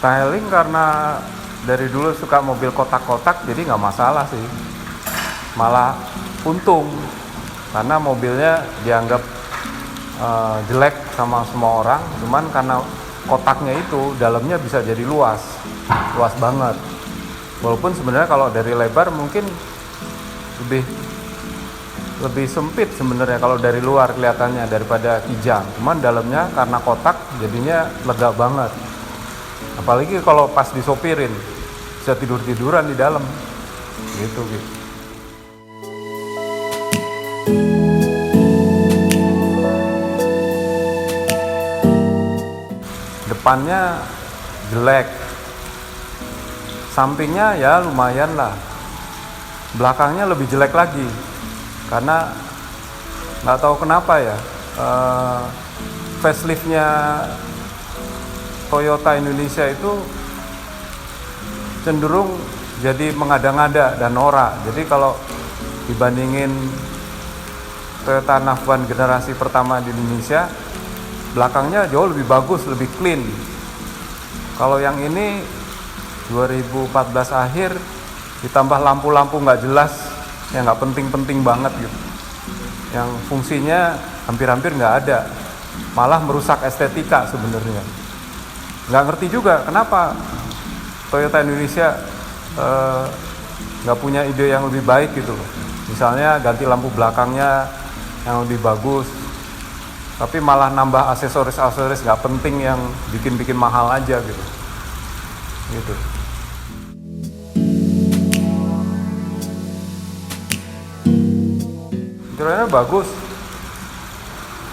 Styling karena dari dulu suka mobil kotak-kotak, jadi nggak masalah sih. Malah untung karena mobilnya dianggap jelek sama semua orang, cuman karena kotaknya itu dalamnya bisa jadi luas banget. Walaupun sebenarnya kalau dari lebar mungkin lebih sempit sebenarnya kalau dari luar kelihatannya daripada kijang. Cuman dalamnya karena kotak jadinya lega banget. Apalagi kalau pas disopirin bisa tidur-tiduran di dalam. Gitu. Depannya jelek, sampingnya ya lumayan lah, belakangnya lebih jelek lagi karena nggak tahu kenapa ya, faceliftnya Toyota Indonesia itu cenderung jadi mengada-ngada dan norak. Jadi kalau dibandingin Toyota Navwan generasi pertama di Indonesia, belakangnya jauh lebih bagus, lebih clean. Kalau yang ini 2014 akhir ditambah lampu-lampu nggak jelas, yang nggak penting-penting banget gitu, yang fungsinya hampir-hampir nggak ada, malah merusak estetika sebenarnya. Nggak ngerti juga kenapa Toyota Indonesia nggak punya ide yang lebih baik gitu loh. Misalnya ganti lampu belakangnya yang lebih bagus, tapi malah nambah aksesoris nggak penting yang bikin mahal aja gitu. Interiornya bagus,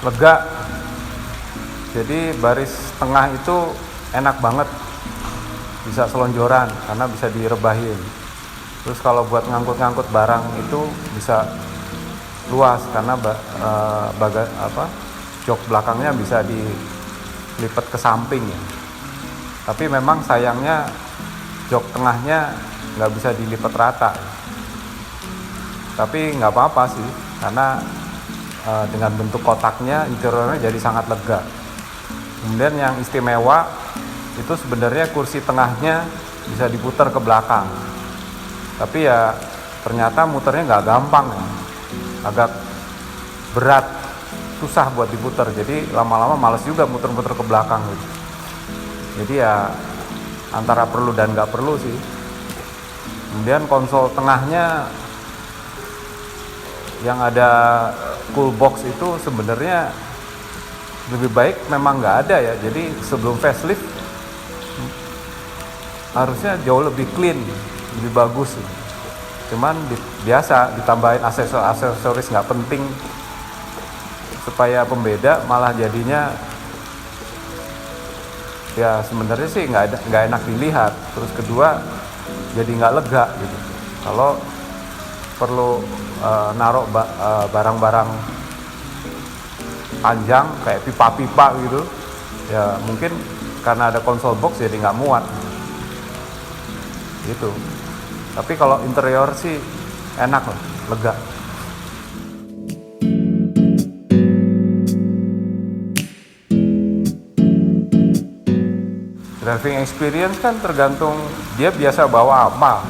lega. Jadi baris tengah itu enak banget, bisa selonjoran karena bisa direbahin. Terus kalau buat ngangkut-ngangkut barang itu bisa luas karena jok belakangnya bisa dilipat ke samping ya. Tapi memang sayangnya jok tengahnya nggak bisa dilipat rata. Tapi nggak apa-apa sih, karena dengan bentuk kotaknya interiornya jadi sangat lega. Kemudian yang istimewa itu sebenarnya kursi tengahnya bisa diputar ke belakang. Tapi ya ternyata muternya nggak gampang ya. Agak berat, susah buat diputar, jadi lama-lama males juga muter-muter ke belakang gitu. Jadi ya antara perlu dan nggak perlu sih. Kemudian konsol tengahnya yang ada cool box itu sebenarnya lebih baik memang nggak ada ya. Jadi sebelum facelift harusnya jauh lebih clean, lebih bagus sih. Cuman biasa ditambahin aksesoris nggak penting supaya pembeda, malah jadinya ya sebenarnya sih nggak enak dilihat. Terus kedua jadi nggak lega gitu. Kalau perlu naruh barang-barang panjang kayak pipa-pipa gitu, ya mungkin karena ada konsol box jadi nggak muat gitu. Tapi kalau interior sih enak lah, lega. Driving experience kan tergantung dia biasa bawa apa.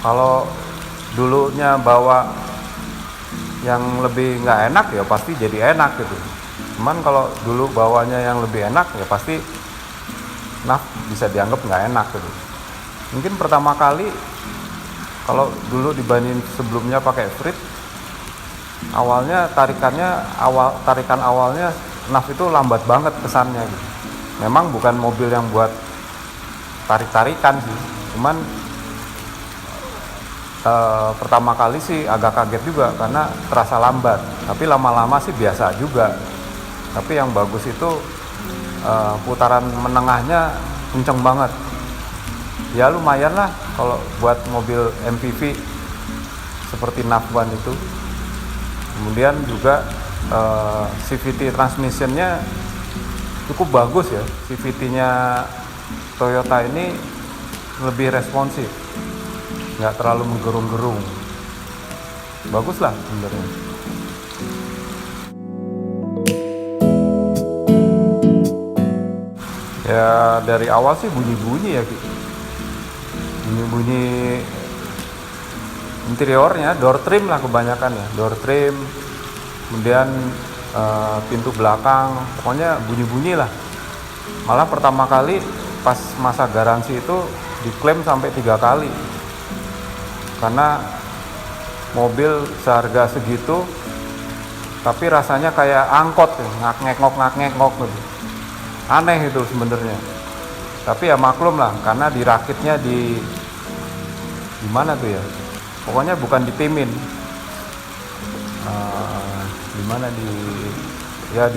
Kalau dulunya bawa yang lebih nggak enak ya pasti jadi enak gitu. Cuman kalau dulu bawanya yang lebih enak ya pasti bisa dianggap nggak enak gitu. Mungkin pertama kali kalau dulu dibanding sebelumnya pakai Freed, tarikan awalnya NAV itu lambat banget kesannya gitu. Memang bukan mobil yang buat tarik-tarikan sih, cuman pertama kali sih agak kaget juga karena terasa lambat, tapi lama-lama sih biasa juga. Tapi yang bagus itu putaran menengahnya kenceng banget. Ya lumayan lah kalau buat mobil MPV seperti Navwan itu. Kemudian juga CVT transmissionnya cukup bagus ya. CVT-nya Toyota ini lebih responsif, nggak terlalu menggerung-gerung. Bagus lah sebenarnya. Ya dari awal sih bunyi-bunyi ya, Ki. Bunyi-bunyi interiornya, door trim lah kebanyakan ya, door trim, kemudian pintu belakang, pokoknya bunyi-bunyi lah. Malah pertama kali pas masa garansi itu diklaim sampai 3 kali, karena mobil seharga segitu tapi rasanya kayak angkot ya, ngak-ngekok gitu. Aneh itu sebenarnya, tapi ya maklum lah, karena dirakitnya di mana tuh ya, pokoknya bukan di Timin, di mana di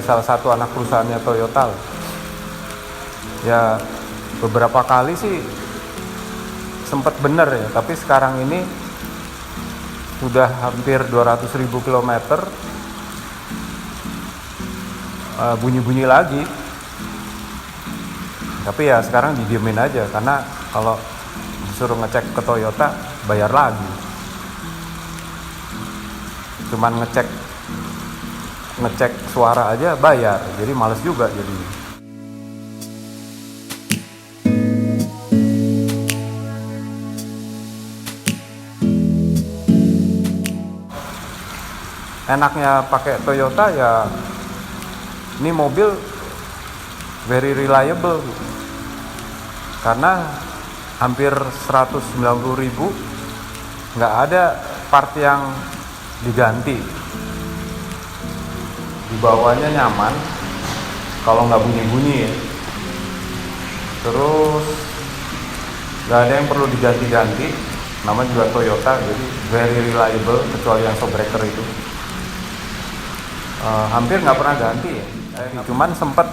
salah satu anak perusahaannya Toyota lah. Ya beberapa kali sih sempat bener ya, tapi sekarang ini sudah hampir 200.000 kilometer bunyi-bunyi lagi. Tapi ya sekarang didiemin aja, karena kalau disuruh ngecek ke Toyota bayar lagi. Cuman ngecek suara aja bayar, jadi males juga jadinya. Enaknya pakai Toyota ya, ini mobil very reliable, karena hampir 190.000 nggak ada part yang diganti. Dibawanya nyaman kalau nggak bunyi-bunyi ya. Terus nggak ada yang perlu diganti-ganti, namanya juga Toyota, jadi very reliable, kecuali yang shockbreaker itu hampir nggak pernah ganti ya. Cuman sempet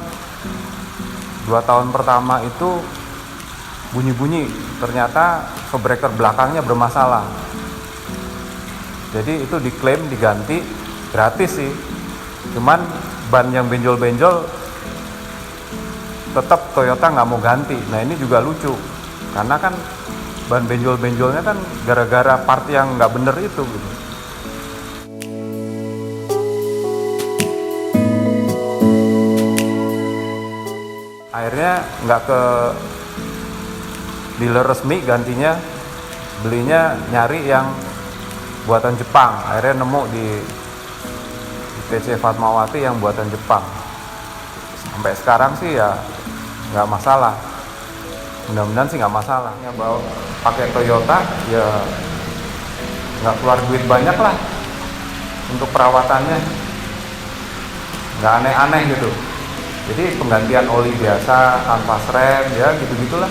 2 tahun pertama itu bunyi-bunyi, ternyata shockbreaker belakangnya bermasalah. Jadi itu diklaim diganti gratis sih, cuman ban yang benjol-benjol tetap Toyota nggak mau ganti. Nah ini juga lucu, karena kan ban benjol-benjolnya kan gara-gara part yang nggak bener itu gitu. Akhirnya nggak ke dealer resmi gantinya, belinya nyari yang buatan Jepang. Akhirnya nemu di TC Fatmawati yang buatan Jepang. Sampai sekarang sih ya nggak masalah, mudah-mudahan sih nggak masalah. Ya bawa pakai Toyota ya nggak keluar duit banyak lah untuk perawatannya, nggak aneh-aneh gitu. Jadi penggantian oli biasa, kanvas rem, ya gitu-gitulah.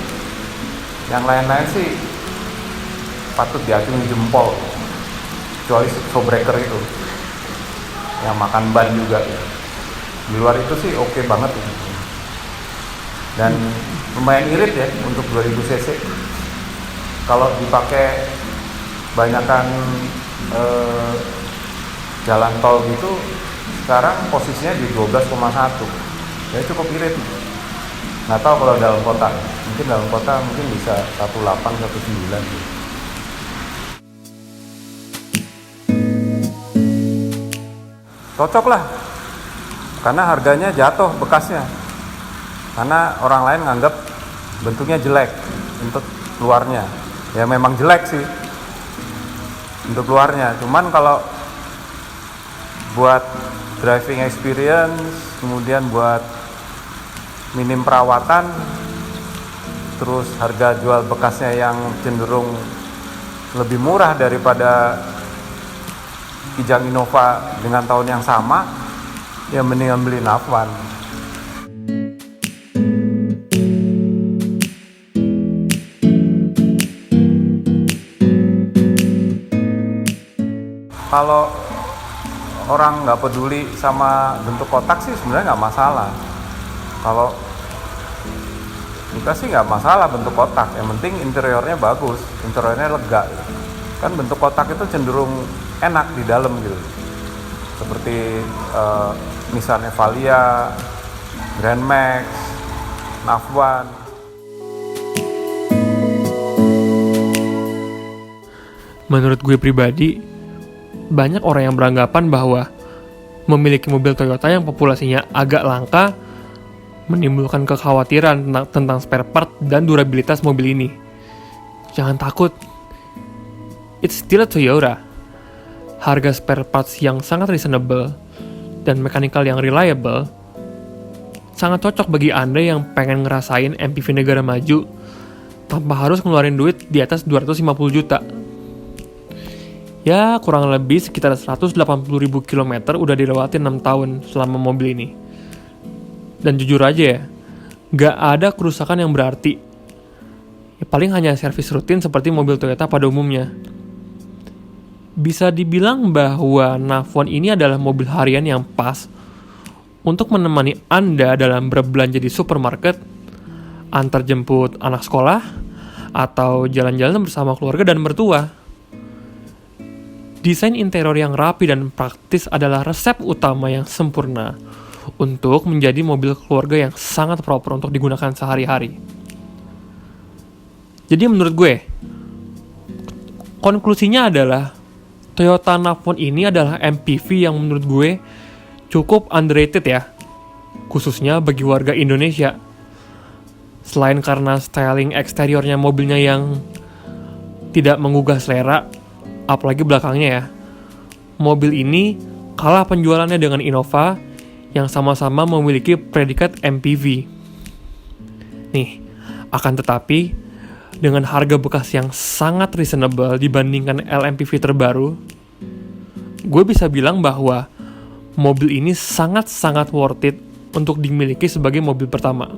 Yang lain-lain sih patut diacungi jempol, kecuali shockbreaker itu yang makan ban juga ya. Di luar itu sih oke banget ya. Dan lumayan irit ya untuk 2000 cc. Kalau dipakai banyakan jalan tol gitu, sekarang posisinya di 12,1. Ya cukup irit. Nggak tahu kalau dalam kota, mungkin dalam kota mungkin bisa 18, 19 gitu. Cocok lah, karena harganya jatuh bekasnya, karena orang lain nganggap bentuknya jelek untuk luarnya. Ya memang jelek sih untuk luarnya, cuman kalau buat driving experience, kemudian buat minim perawatan, terus harga jual bekasnya yang cenderung lebih murah daripada Kijang Innova dengan tahun yang sama, ya mendingan beli Nafwan. Kalau orang nggak peduli sama bentuk kotak sih sebenarnya nggak masalah. Kalau kita sih nggak masalah bentuk kotak, yang penting interiornya bagus, interiornya lega gitu. Kan bentuk kotak itu cenderung enak di dalam gitu, seperti misalnya Valia, Grand Max, Nafwan. Menurut gue pribadi, banyak orang yang beranggapan bahwa memiliki mobil Toyota yang populasinya agak langka menimbulkan kekhawatiran tentang spare part dan durabilitas mobil ini. Jangan takut, it's still a Toyota. Harga spare parts yang sangat reasonable dan mechanical yang reliable sangat cocok bagi Anda yang pengen ngerasain MPV negara maju tanpa harus ngeluarin duit di atas 250 juta. Ya, kurang lebih sekitar 180.000 km udah dilewatin 6 tahun selama mobil ini. Dan jujur aja ya, gak ada kerusakan yang berarti. Ya, paling hanya servis rutin seperti mobil Toyota pada umumnya. Bisa dibilang bahwa Navone ini adalah mobil harian yang pas untuk menemani Anda dalam berbelanja di supermarket, antar jemput anak sekolah, atau jalan-jalan bersama keluarga dan mertua. Desain interior yang rapi dan praktis adalah resep utama yang sempurna untuk menjadi mobil keluarga yang sangat proper untuk digunakan sehari-hari. Jadi menurut gue, konklusinya adalah Toyota Navone ini adalah MPV yang menurut gue cukup underrated ya, khususnya bagi warga Indonesia. Selain karena styling eksteriornya mobilnya yang tidak menggugah selera, apalagi belakangnya ya, mobil ini kalah penjualannya dengan Innova yang sama-sama memiliki predikat MPV. Nih, akan tetapi dengan harga bekas yang sangat reasonable dibandingkan LMPV terbaru, gue bisa bilang bahwa mobil ini sangat-sangat worth it untuk dimiliki sebagai mobil pertama.